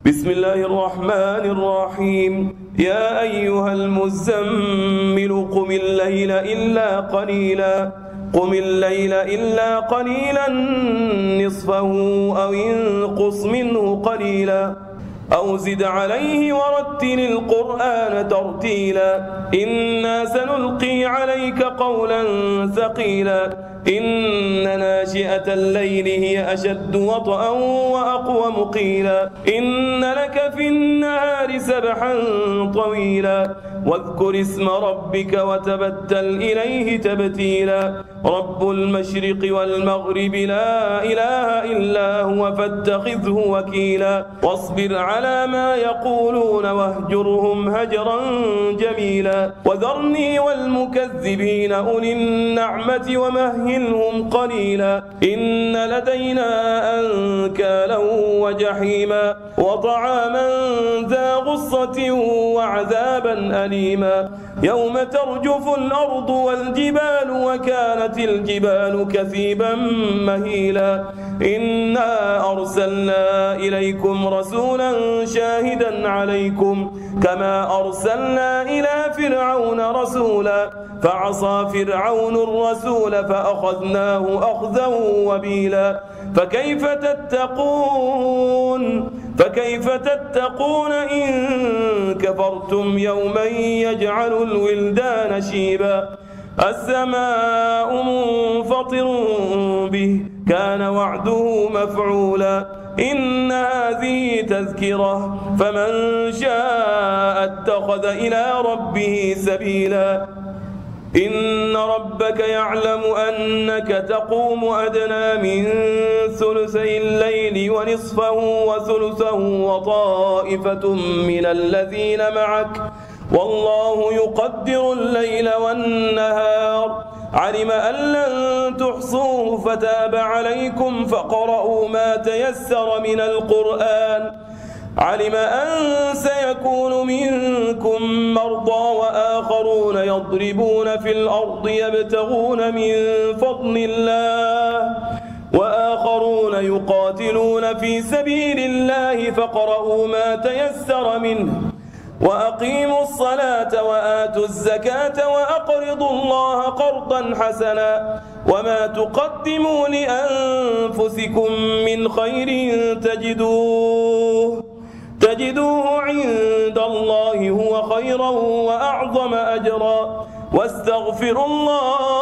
بسم الله الرحمن الرحيم. يا أيها المزمل قم الليل إلا قليلا نصفه أو انقص منه قليلا أو زد عليه ورتل القرآن ترتيلا إنا سنلقي عليك قولا ثقيلا إن ناشئة الليل هي أشد وطئا وأقوم قيلا إن لك في النهار سبحا طويلا واذكر اسم ربك وتبتل إليه تبتيلا رب المشرق والمغرب لا إله إلا هو فاتخذه وكيلا واصبر على ما يقولون واهجرهم هجرا جميلا وذرني والمكذبين أولي النعمة ومهلهم قليلا إن لدينا أنكالا وجحيما وطعاما ذا غصة وعذابا أليما يوم ترجف الأرض والجبال وكانت الجبال كثيبا مهيلا إنا أرسلنا إليكم رسولا شاهدا عليكم كما أرسلنا إلى فرعون رسولا فعصى فرعون الرسول فأخذناه أخذا وبيلا فكيف تتقون إن كفرتم يوما يجعل الولدان شيبا السماء منفطر به كان وعده مفعولا إن هذه تذكرة فمن شاء اتخذ إلى ربه سبيلا إن ربك يعلم أنك تقوم أدنى من ثلثي الليل ونصفه وثلثه وطائفة من الذين معك والله يقدر الليل والنهار علم أن لن تحصوه فتاب عليكم فاقرؤوا ما تيسر من القرآن علم أن سيكون منكم مرضى وآخرون يضربون في الأرض يبتغون من فضل الله وآخرون يقاتلون في سبيل الله فاقرؤوا ما تيسر منه وأقيموا الصلاة وآتوا الزكاة وأقرضوا الله قرضا حسنا وما تقدموا لأنفسكم من خير تجدوه عند الله هو خيرا وأعظم أجرا واستغفروا الله